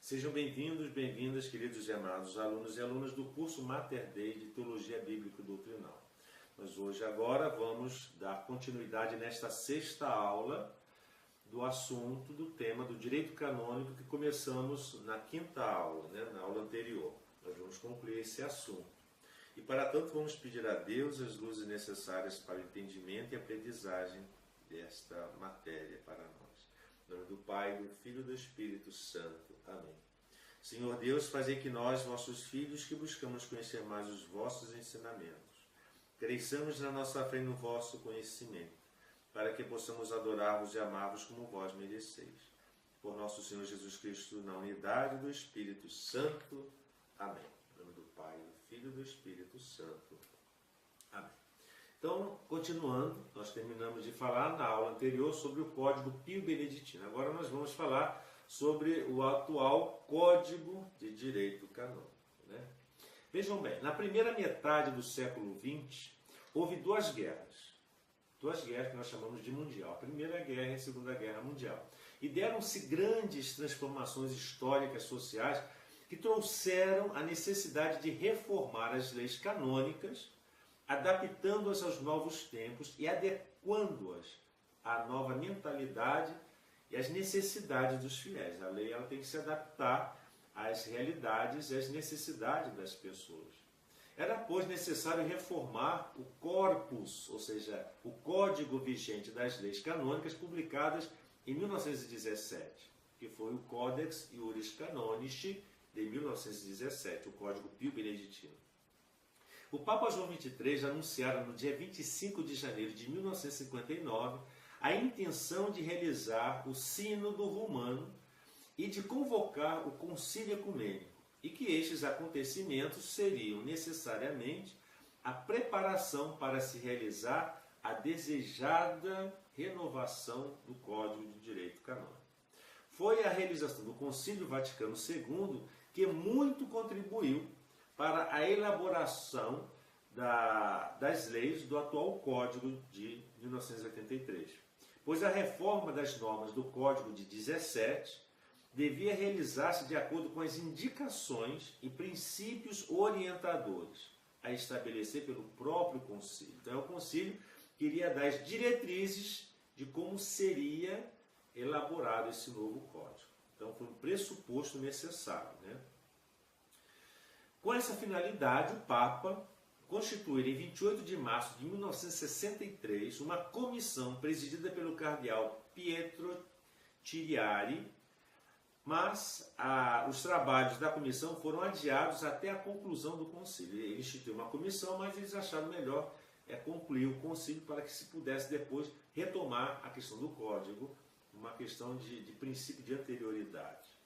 Sejam bem-vindos, bem-vindas, queridos e amados alunos e alunas do curso Mater Dei de Teologia Bíblica e Doutrinal. Nós hoje agora vamos dar continuidade nesta sexta aula do assunto do tema do direito canônico que começamos na quinta aula, na aula anterior. Nós vamos concluir esse assunto. E para tanto vamos pedir a Deus as luzes necessárias para o entendimento e aprendizagem desta matéria para nós. Em nome do Pai, do Filho e do Espírito Santo. Amém. Senhor Deus, fazei que nós, vossos filhos, que buscamos conhecer mais os vossos ensinamentos, cresçamos na nossa fé e no vosso conhecimento, para que possamos adorar-vos e amar-vos como vós mereceis. Por nosso Senhor Jesus Cristo, na unidade do Espírito Santo. Amém. Em nome do Pai, do Filho e do Espírito Santo. Amém. Então, continuando, nós terminamos de falar na aula anterior sobre o Código Pio Beneditino. Agora nós vamos falar sobre o atual Código de Direito Canônico. Vejam bem, na primeira metade do século XX, houve duas guerras que nós chamamos de mundial, a Primeira Guerra e a Segunda Guerra Mundial. E deram-se grandes transformações históricas sociais que trouxeram a necessidade de reformar as leis canônicas, adaptando-as aos novos tempos e adequando-as à nova mentalidade e às necessidades dos fiéis. A lei ela tem que se adaptar às realidades e às necessidades das pessoas. Era, pois, necessário reformar o corpus, ou seja, o código vigente das leis canônicas publicadas em 1917, que foi o Codex Iuris Canonici de 1917, o Código Pio Beneditino. O Papa João XXIII anunciara no dia 25 de janeiro de 1959 a intenção de realizar o Sínodo Romano e de convocar o Concílio Ecumênico, e que estes acontecimentos seriam necessariamente a preparação para se realizar a desejada renovação do Código de Direito Canônico. Foi a realização do Concílio Vaticano II que muito contribuiu para a elaboração das leis do atual Código de 1983. Pois a reforma das normas do Código de 17 devia realizar-se de acordo com as indicações e princípios orientadores a estabelecer pelo próprio concílio. Então é o concílio que iria dar as diretrizes de como seria elaborado esse novo código. Então foi um pressuposto necessário. Com essa finalidade, o Papa constituiu em 28 de março de 1963 uma comissão presidida pelo cardeal Pietro Ciriari, mas os trabalhos da comissão foram adiados até a conclusão do concílio. Ele instituiu uma comissão, mas eles acharam melhor concluir o concílio para que se pudesse depois retomar a questão do código, uma questão de princípio de anterioridade.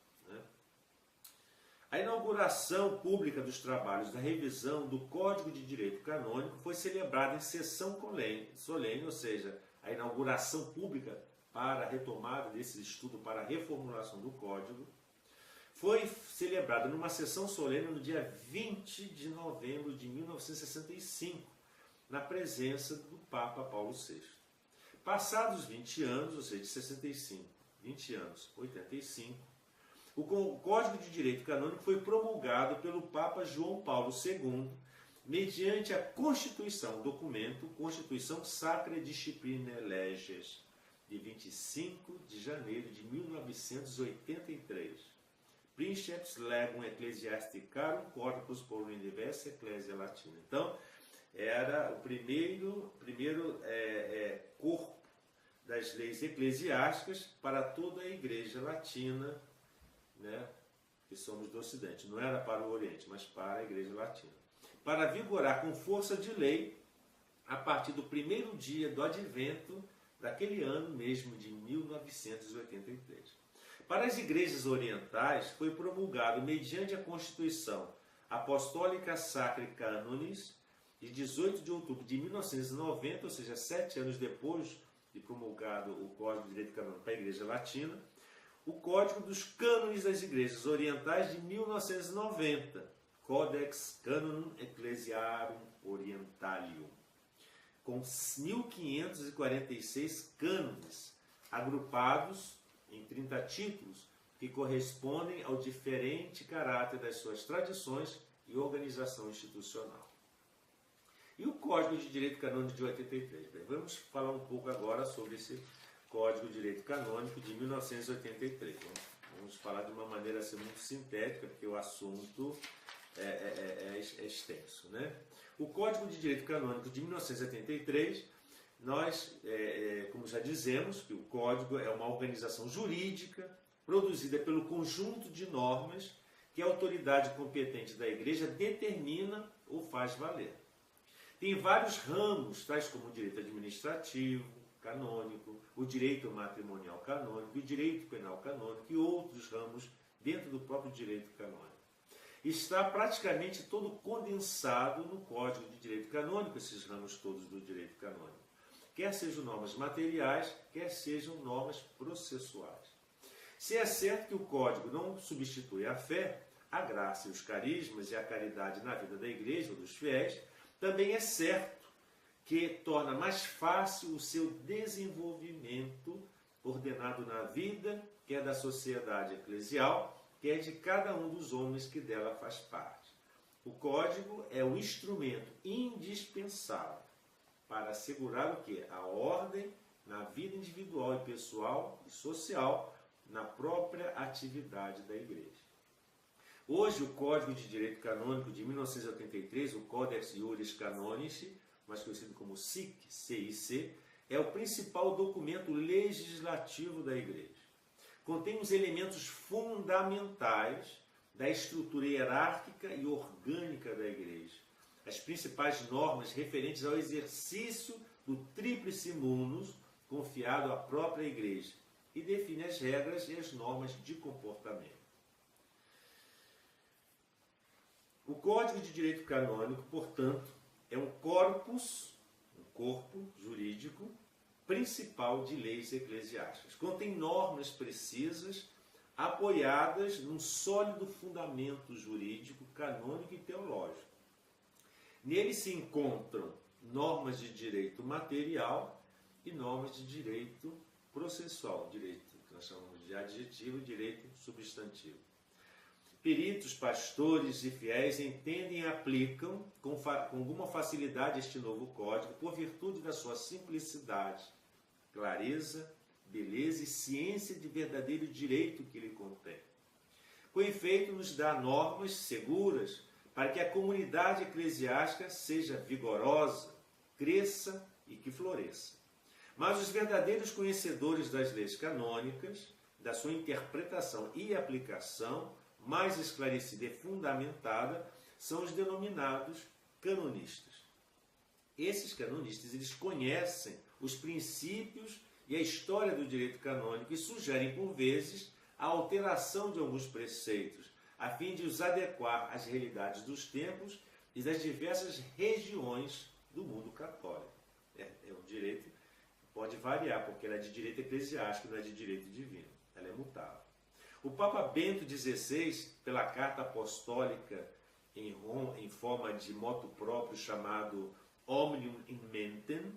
A inauguração pública dos trabalhos da revisão do Código de Direito Canônico foi celebrada em sessão solene, ou seja, a inauguração pública para a retomada desse estudo para a reformulação do Código, foi celebrada numa sessão solene no dia 20 de novembro de 1965, na presença do Papa Paulo VI. Passados 20 anos, ou seja, de 65, 20 anos, 85, o Código de Direito Canônico foi promulgado pelo Papa João Paulo II, mediante a Constituição, documento Constituição Sacra Disciplinae Leges, de 25 de janeiro de 1983. Princeps Legum Ecclesiasticarum Corpus por Universa Ecclesia Latina. Então, era o primeiro corpo das leis eclesiásticas para toda a Igreja Latina, que somos do Ocidente. Não era para o Oriente, mas para a Igreja Latina. Para vigorar com força de lei a partir do primeiro dia do advento daquele ano mesmo de 1983. Para as igrejas orientais, foi promulgado mediante a Constituição Apostólica Sacra Canonis, de 18 de outubro de 1990, ou seja, 7 anos depois de promulgado o Código de Direito Canônico para a Igreja Latina, o Código dos Cânones das Igrejas Orientais de 1990, Codex Canonum Ecclesiarum Orientalium, com 1.546 cânones, agrupados em 30 títulos, que correspondem ao diferente caráter das suas tradições e organização institucional. E o Código de Direito Canônico de 83? Bem, vamos falar um pouco agora sobre esse Código de Direito Canônico de 1983. Vamos falar de uma maneira assim, muito sintética, porque o assunto é extenso, né? O Código de Direito Canônico de 1983, nós, como já dizemos, que o Código é uma organização jurídica produzida pelo conjunto de normas que a autoridade competente da Igreja determina ou faz valer. Tem vários ramos, tais como o direito administrativo, canônico, o direito matrimonial canônico, o direito penal canônico e outros ramos dentro do próprio direito canônico. Está praticamente todo condensado no Código de Direito Canônico, esses ramos todos do direito canônico. Quer sejam normas materiais, quer sejam normas processuais. Se é certo que o Código não substitui a fé, a graça e os carismas e a caridade na vida da Igreja ou dos fiéis, também é certo que torna mais fácil o seu desenvolvimento ordenado na vida, quer da sociedade eclesial, quer de cada um dos homens que dela faz parte. O Código é o instrumento indispensável para assegurar o quê? A ordem na vida individual e pessoal e social, na própria atividade da Igreja. Hoje, o Código de Direito Canônico de 1983, o Codex Iuris Canonici, mais conhecido como CIC, é o principal documento legislativo da Igreja. Contém os elementos fundamentais da estrutura hierárquica e orgânica da Igreja, as principais normas referentes ao exercício do tríplice munus confiado à própria Igreja e define as regras e as normas de comportamento. O Código de Direito Canônico, portanto, é um corpus, um corpo jurídico principal de leis eclesiásticas. Contém normas precisas apoiadas num sólido fundamento jurídico, canônico e teológico. Nele se encontram normas de direito material e normas de direito processual, direito que nós chamamos de adjetivo e direito substantivo. Peritos, pastores e fiéis entendem e aplicam com alguma facilidade este novo código por virtude da sua simplicidade, clareza, beleza e ciência de verdadeiro direito que ele contém. Com efeito, nos dá normas seguras para que a comunidade eclesiástica seja vigorosa, cresça e que floresça. Mas os verdadeiros conhecedores das leis canônicas, da sua interpretação e aplicação, mais esclarecida e fundamentada, são os denominados canonistas. Esses canonistas, eles conhecem os princípios e a história do direito canônico e sugerem, por vezes, a alteração de alguns preceitos, a fim de os adequar às realidades dos tempos e das diversas regiões do mundo católico. É um direito que pode variar, porque ela é de direito eclesiástico, não é de direito divino. Ela é mutável. O Papa Bento XVI, pela carta apostólica em forma de motu próprio chamado Omnium in Mentem,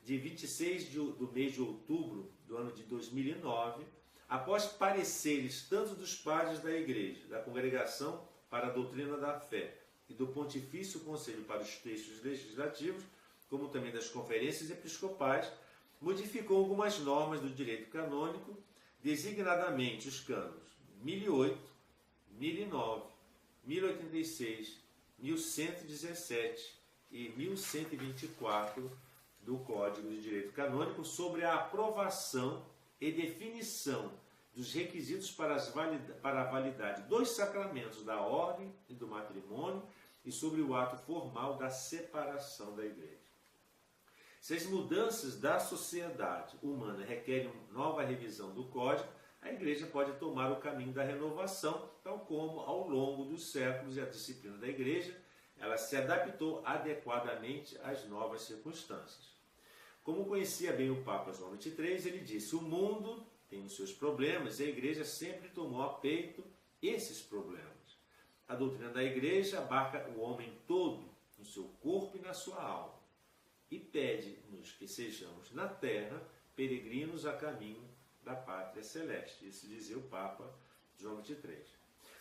de 26 do mês de outubro do ano de 2009, após pareceres tanto dos padres da Igreja, da Congregação para a Doutrina da Fé e do Pontifício Conselho para os Textos Legislativos, como também das conferências episcopais, modificou algumas normas do direito canônico, designadamente os cânones 1008, 1009, 1086, 1117 e 1124 do Código de Direito Canônico sobre a aprovação e definição dos requisitos para a validade dos sacramentos da ordem e do matrimônio e sobre o ato formal da separação da Igreja. Se as mudanças da sociedade humana requerem uma nova revisão do Código, a Igreja pode tomar o caminho da renovação, tal como, ao longo dos séculos, a disciplina da Igreja ela se adaptou adequadamente às novas circunstâncias. Como conhecia bem o Papa João XXIII, ele disse: o mundo tem os seus problemas e a Igreja sempre tomou a peito esses problemas. A doutrina da Igreja abarca o homem todo, no seu corpo e na sua alma, e pede-nos que sejamos na terra peregrinos a caminho da pátria celeste. Isso dizia o Papa João XXIII.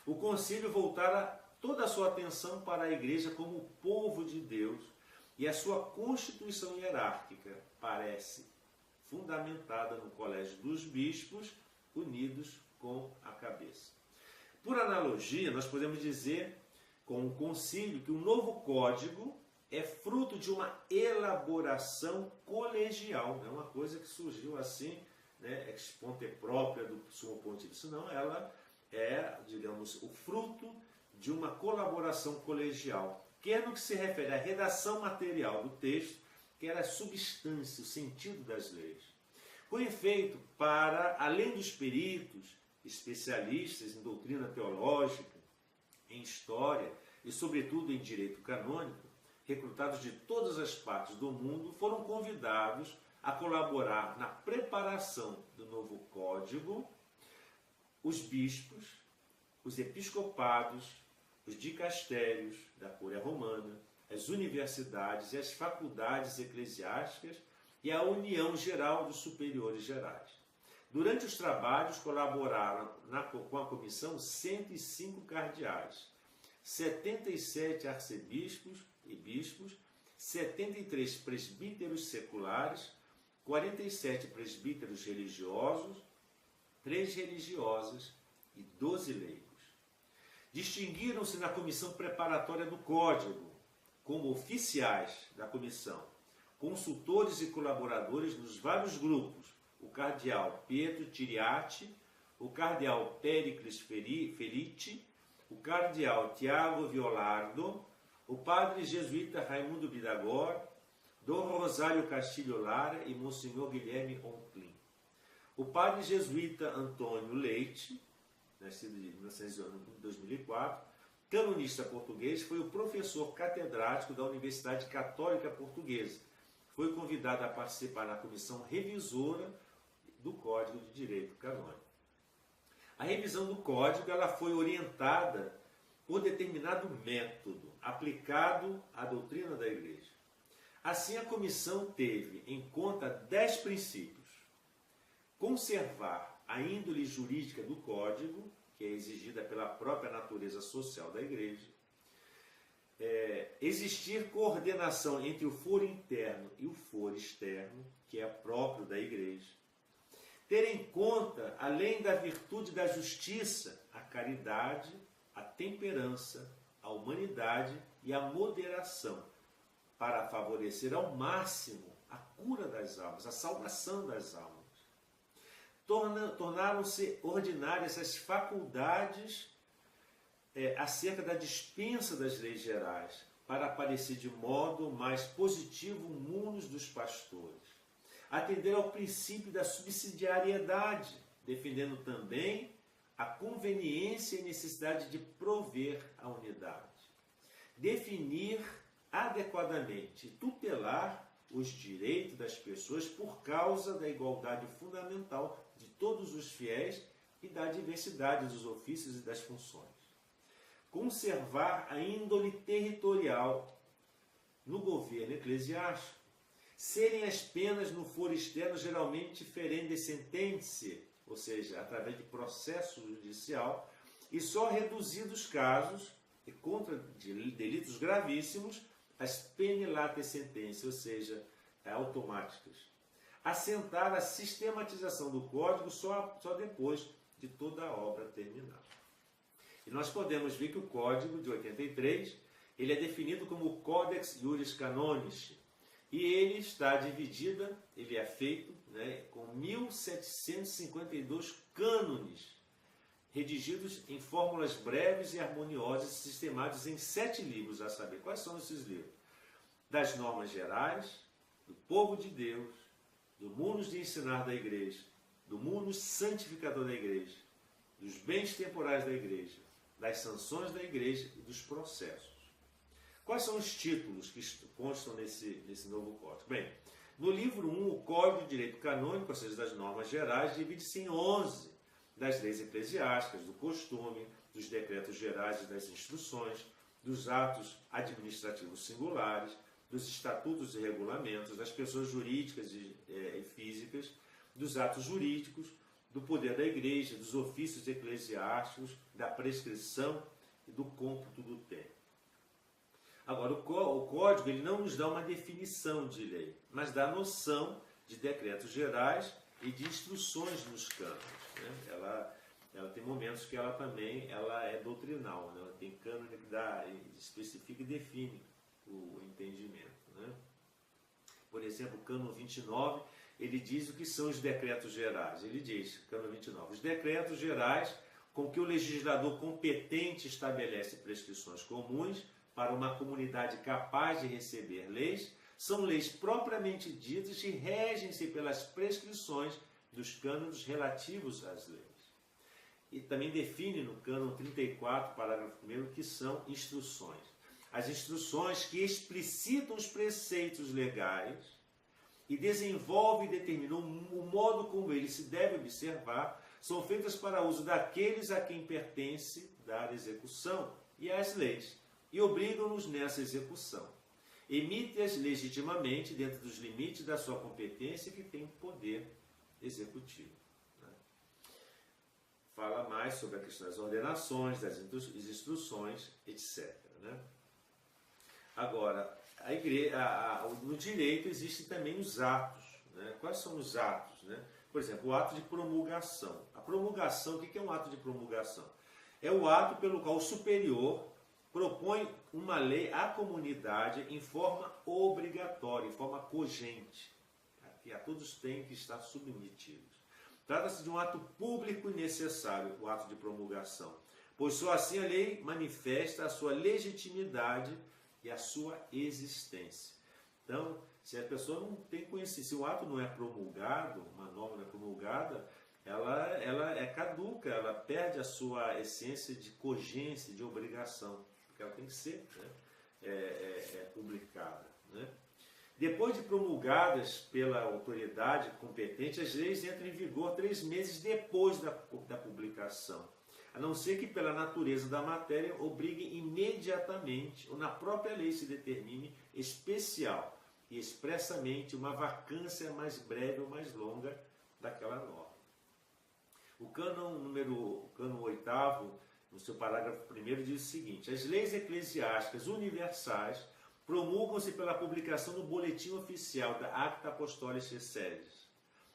O concílio voltara toda a sua atenção para a igreja como o povo de Deus, e a sua constituição hierárquica parece fundamentada no colégio dos bispos, unidos com a cabeça. Por analogia, nós podemos dizer, com o concílio, que o novo código é fruto de uma elaboração colegial, não é uma coisa que surgiu assim, né, ex ponte própria do sumo pontífice, não, ela é, digamos, o fruto de uma colaboração colegial, quer no que se refere à redação material do texto, quer à substância, o sentido das leis. Com efeito, para, além dos peritos, especialistas em doutrina teológica, em história e, sobretudo, em direito canônico, recrutados de todas as partes do mundo, foram convidados a colaborar na preparação do novo código os bispos, os episcopados, os dicastérios da Cúria Romana, as universidades e as faculdades eclesiásticas e a União Geral dos Superiores Gerais. Durante os trabalhos colaboraram com a comissão 105 cardeais, 77 arcebispos e bispos, 73 presbíteros seculares, 47 presbíteros religiosos, 3 religiosas e 12 leigos. Distinguiram-se na comissão preparatória do Código, como oficiais da comissão, consultores e colaboradores nos vários grupos, o cardeal Pietro Tiriati, o cardeal Péricles Felitti, o cardeal Tiago Violardo, o padre jesuíta Raimundo Bidagor, Dom Rosário Castilho Lara e Monsenhor Guilherme Ontlin. O padre jesuíta Antônio Leite, nascido em 2004, canonista português, foi o professor catedrático da Universidade Católica Portuguesa. Foi convidado a participar na comissão revisora do Código de Direito Canônico. A revisão do Código ela foi orientada por determinado método aplicado à doutrina da Igreja. Assim, a comissão teve em conta 10 princípios. Conservar a índole jurídica do Código, que é exigida pela própria natureza social da Igreja. Existir coordenação entre o foro interno e o foro externo, que é próprio da Igreja. Ter em conta, além da virtude da justiça, a caridade, a temperança, a humanidade e a moderação, para favorecer ao máximo a cura das almas, a salvação das almas. Tornaram-se ordinárias as faculdades acerca da dispensa das leis gerais, para aparecer de modo mais positivo o munus dos pastores. Atender ao princípio da subsidiariedade, defendendo também a conveniência e necessidade de prover a unidade. Definir adequadamente e tutelar os direitos das pessoas por causa da igualdade fundamental de todos os fiéis e da diversidade dos ofícios e das funções. Conservar a índole territorial no governo eclesiástico. Serem as penas no foro externo geralmente ferende sententia, ou seja, através de processo judicial, e só reduzidos casos e contra delitos gravíssimos, as pene late sententia, ou seja, automáticas. Assentar a sistematização do Código só depois de toda a obra terminada. E nós podemos ver que o Código de 83 ele é definido como o Codex Iuris Canonici, e ele está dividido, ele é feito com 1752 cânones, redigidos em fórmulas breves e harmoniosas, sistemados em 7 livros, a saber, quais são esses livros? Das normas gerais, do povo de Deus, do munus de ensinar da Igreja, do munus santificador da Igreja, dos bens temporais da Igreja, das sanções da Igreja e dos processos. Quais são os títulos que constam nesse novo código? Bem, no livro 1, o Código de Direito Canônico, ou seja, das normas gerais, divide-se em 11 das leis eclesiásticas, do costume, dos decretos gerais e das instruções, dos atos administrativos singulares, dos estatutos e regulamentos, das pessoas jurídicas e físicas, dos atos jurídicos, do poder da igreja, dos ofícios eclesiásticos, da prescrição e do cômputo do tempo. Agora, o código ele não nos dá uma definição de lei, mas dá noção de decretos gerais e de instruções nos cânones, né? Ela tem momentos que ela também é doutrinal, né? Ela tem cânone que especifica e define o entendimento, né? Por exemplo, o cânon 29, ele diz o que são os decretos gerais. Ele diz, cânon 29, os decretos gerais com que o legislador competente estabelece prescrições comuns para uma comunidade capaz de receber leis, são leis propriamente ditas e regem-se pelas prescrições dos cânones relativos às leis. E também define no cânon 34, parágrafo 1º, que são instruções. As instruções que explicitam os preceitos legais e desenvolvem e determinam o modo como eles se deve observar, são feitas para uso daqueles a quem pertence dar execução e às leis, e obrigam-nos nessa execução. Emite-as legitimamente dentro dos limites da sua competência que tem poder executivo. Né? Fala mais sobre a questão das ordenações, das instruções, etc. Né? Agora, no direito existem também os atos. Né? Quais são os atos? Né? Por exemplo, o ato de promulgação. A promulgação, o que é um ato de promulgação? É o ato pelo qual o superior propõe uma lei à comunidade em forma obrigatória, em forma cogente, que a todos têm que estar submetidos. Trata-se de um ato público e necessário, o ato de promulgação, pois só assim a lei manifesta a sua legitimidade e a sua existência. Então, se a pessoa não tem conhecimento, se o ato não é promulgado, uma norma não é promulgada, ela é caduca, ela perde a sua essência de cogência, de obrigação, porque ela tem que ser, né, publicada. Né? Depois de promulgadas pela autoridade competente, as leis entram em vigor 3 meses depois da publicação, a não ser que pela natureza da matéria obrigue imediatamente ou na própria lei se determine especial e expressamente uma vacância mais breve ou mais longa daquela norma. O cânon 8º, no seu parágrafo 1º, diz o seguinte: as leis eclesiásticas universais promulgam-se pela publicação no boletim oficial da Acta Apostolis Sedis,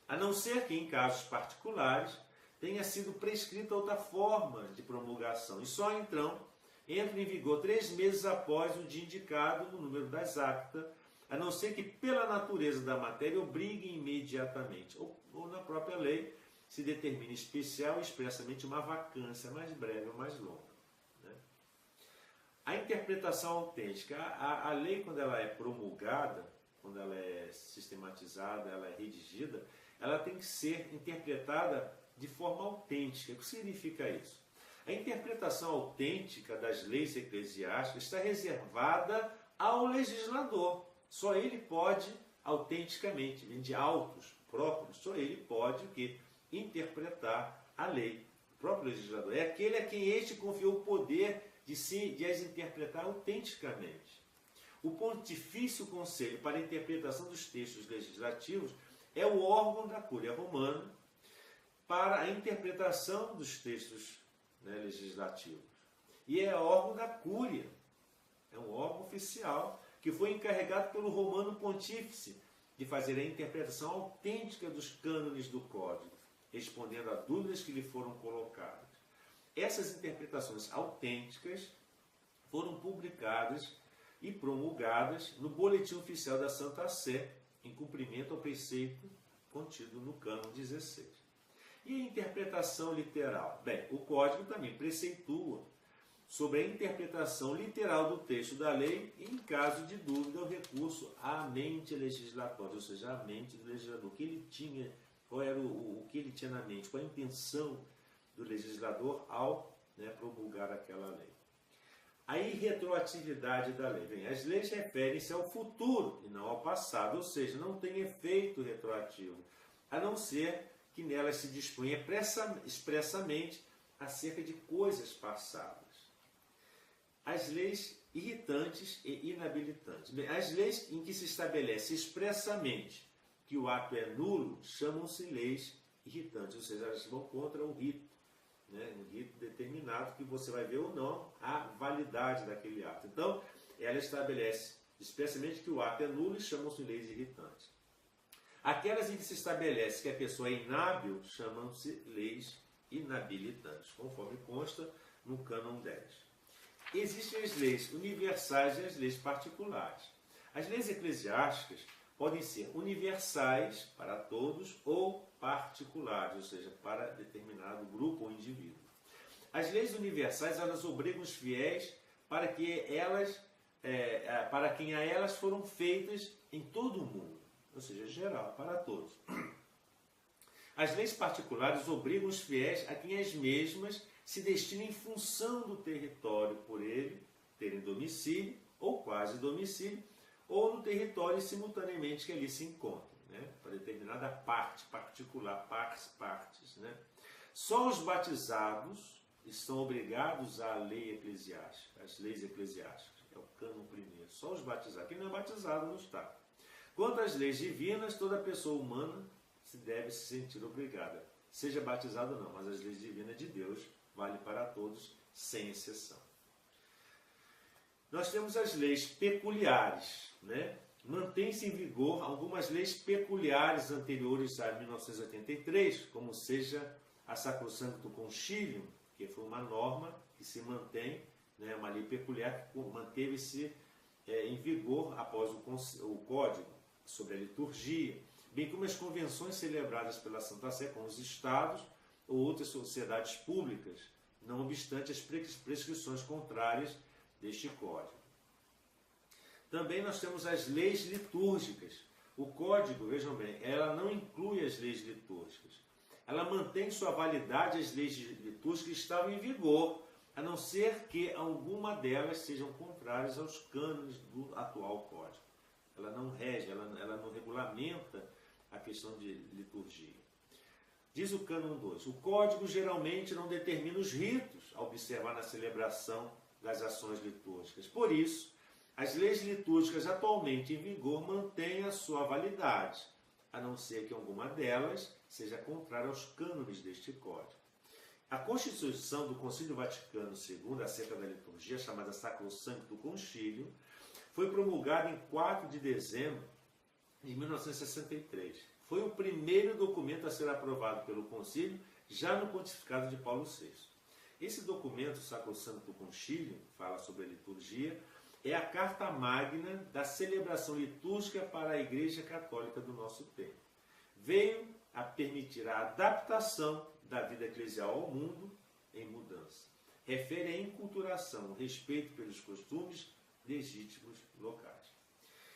a não ser que, em casos particulares, tenha sido prescrita outra forma de promulgação, e só então entra em vigor 3 meses após o dia indicado no número das actas, a não ser que, pela natureza da matéria, obrigue imediatamente, ou na própria lei, se determine especial e expressamente uma vacância mais breve ou mais longa. Né? A interpretação autêntica. A lei, quando ela é promulgada, quando ela é sistematizada, ela é redigida, ela tem que ser interpretada de forma autêntica. O que significa isso? A interpretação autêntica das leis eclesiásticas está reservada ao legislador. Só ele pode, autenticamente, de autos próprios, só ele pode o quê? Interpretar a lei. O próprio legislador é aquele a quem este confiou o poder de as interpretar autenticamente. O Pontifício Conselho para a Interpretação dos Textos Legislativos é o órgão da Cúria Romana para a interpretação dos textos, né, legislativos. E é órgão da Cúria, é um órgão oficial que foi encarregado pelo Romano Pontífice de fazer a interpretação autêntica dos cânones do Código, respondendo a dúvidas que lhe foram colocadas. Essas interpretações autênticas foram publicadas e promulgadas no Boletim Oficial da Santa Sé, em cumprimento ao preceito contido no cânon 16. E a interpretação literal? Bem, o Código também preceitua sobre a interpretação literal do texto da lei e, em caso de dúvida, o recurso à mente legislatória, ou seja, à mente do legislador. O que ele tinha, qual era o que ele tinha na mente, qual a intenção do legislador ao, né, promulgar aquela lei. A irretroatividade da lei. Bem, as leis referem-se ao futuro e não ao passado, ou seja, não tem efeito retroativo, a não ser que nelas se disponha expressamente acerca de coisas passadas. As leis irritantes e inabilitantes. Bem, as leis em que se estabelece expressamente que o ato é nulo chamam-se leis irritantes, ou seja, elas vão contra o rito, né? Um rito determinado que você vai ver ou não a validade daquele ato. Então, ela estabelece expressamente que o ato é nulo e chamam-se leis irritantes. Aquelas em que se estabelece que a pessoa é inábil chamam-se leis inabilitantes, conforme consta no cânon 10. Existem as leis universais e as leis particulares. As leis eclesiásticas podem ser universais para todos ou particulares, ou seja, para determinado grupo ou indivíduo. As leis universais, elas obrigam os fiéis para quem a elas foram feitas em todo o mundo, ou seja, geral, para todos. As leis particulares obrigam os fiéis a quem as mesmas se destinam em função do território por ele terem domicílio ou quase domicílio, ou no território simultaneamente que ali se encontram, né? Para determinada parte particular, partes. Né? Só os batizados estão obrigados à lei eclesiástica, às leis eclesiásticas. É o cânon primeiro. Só os batizados. Quem não é batizado não está. Quanto às leis divinas, toda pessoa humana deve se sentir obrigada. Seja batizado ou não, mas as leis divinas de Deus valem para todos, sem exceção. Nós temos as leis peculiares, né? Mantém-se em vigor algumas leis peculiares anteriores a 1983, como seja a Sacrosancto Concilium, que foi uma norma que se mantém, né, uma lei peculiar que manteve-se em vigor após o Código sobre a liturgia, bem como as convenções celebradas pela Santa Sé com os estados ou outras sociedades públicas, não obstante as prescrições contrárias deste Código. Também nós temos as leis litúrgicas. O Código, vejam bem, ela não inclui as leis litúrgicas. Ela mantém sua validade as leis litúrgicas que estavam em vigor, a não ser que alguma delas sejam contrárias aos cânones do atual Código. Ela não rege, ela não regulamenta a questão de liturgia. Diz o cânon 2, o Código geralmente não determina os ritos a observar na celebração das ações litúrgicas. Por isso, as leis litúrgicas atualmente em vigor mantêm a sua validade, a não ser que alguma delas seja contrária aos cânones deste Código. A Constituição do Concílio Vaticano II acerca da liturgia, chamada Sacrosancto Concilium, foi promulgada em 4 de dezembro de 1963. Foi o primeiro documento a ser aprovado pelo Concílio, já no pontificado de Paulo VI. Esse documento, Sacrosancto Concilium, fala sobre a liturgia, é a carta magna da celebração litúrgica para a Igreja Católica do nosso tempo. Veio a permitir a adaptação da vida eclesial ao mundo em mudança. Refere à enculturação, o respeito pelos costumes legítimos locais.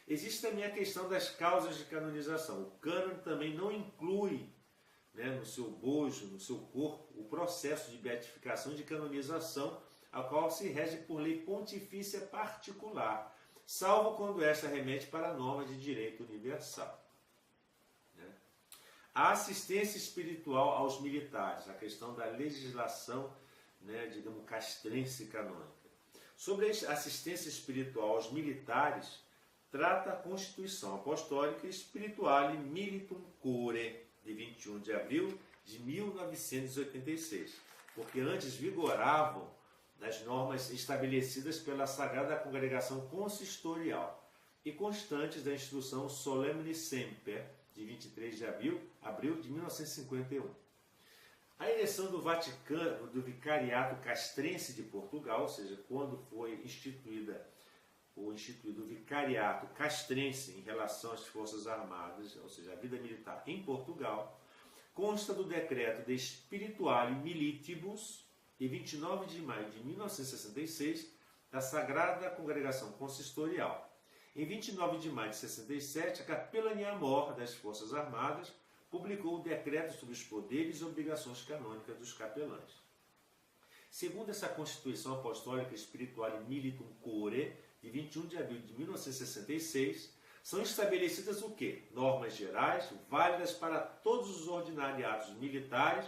Existe também a questão das causas de canonização. O cânon também não inclui, né, no seu bojo, no seu corpo, o processo de beatificação e de canonização, a qual se rege por lei pontifícia particular, salvo quando esta remete para normas de direito universal. Né? A assistência espiritual aos militares, a questão da legislação, né, digamos, castrense canônica. Sobre a assistência espiritual aos militares, trata a Constituição Apostólica Spirituale Militum Cure, de 21 de abril de 1986, porque antes vigoravam nas normas estabelecidas pela Sagrada Congregação Consistorial e constantes da Instrução Solemne Semper, de 23 de abril de 1951. A eleição do Vaticano, do Vicariato Castrense de Portugal, ou seja, quando foi instituído o Vicariato Castrense em relação às Forças Armadas, ou seja, a vida militar em Portugal, consta do decreto de Spirituale Militibus, de 29 de maio de 1966, da Sagrada Congregação Consistorial. Em 29 de maio de 67, a Capelania-Mor das Forças Armadas publicou o decreto sobre os poderes e obrigações canônicas dos capelães. Segundo essa Constituição Apostólica Spirituale Militum Cure, de 21 de abril de 1966, são estabelecidas o quê? Normas gerais, válidas para todos os ordinariatos militares,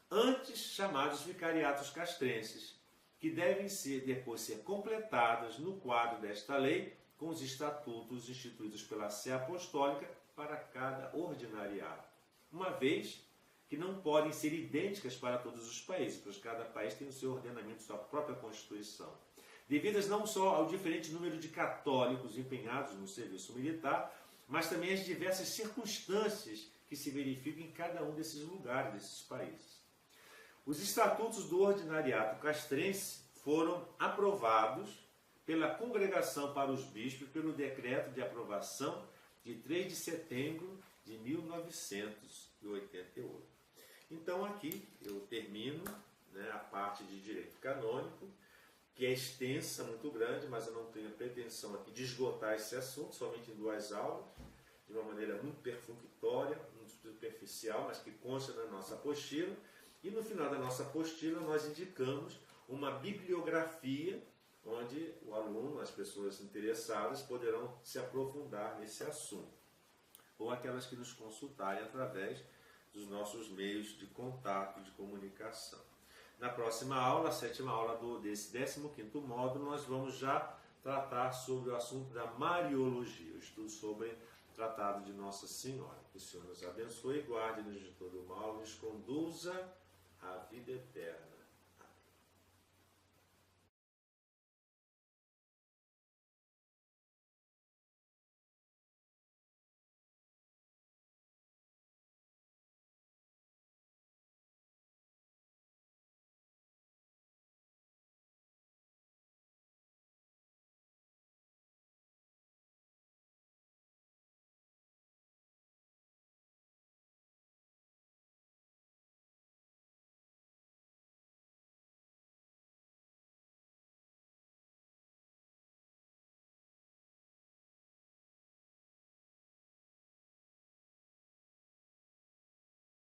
antes chamados vicariatos castrenses, que devem depois ser completadas no quadro desta lei com os estatutos instituídos pela Sé Apostólica para cada ordinariato, uma vez que não podem ser idênticas para todos os países, pois cada país tem o seu ordenamento, sua própria Constituição. Devidas não só ao diferente número de católicos empenhados no serviço militar, mas também às diversas circunstâncias que se verificam em cada um desses lugares, desses países. Os estatutos do ordinariato castrense foram aprovados pela Congregação para os Bispos pelo decreto de aprovação de 3 de setembro de 1988. Então aqui eu termino, a parte de direito canônico, que é extensa, muito grande, mas eu não tenho a pretensão aqui de esgotar esse assunto, somente em 2 aulas, de uma maneira muito perfunctória, muito superficial, mas que consta na nossa apostila. E no final da nossa apostila nós indicamos uma bibliografia onde o aluno, as pessoas interessadas, poderão se aprofundar nesse assunto. Ou aquelas que nos consultarem através dos nossos meios de contato, de comunicação. Na próxima aula, a 7ª aula desse 15º módulo, nós vamos já tratar sobre o assunto da Mariologia, o estudo sobre o Tratado de Nossa Senhora. Que o Senhor nos abençoe, guarde-nos de todo o mal, nos conduza à vida eterna.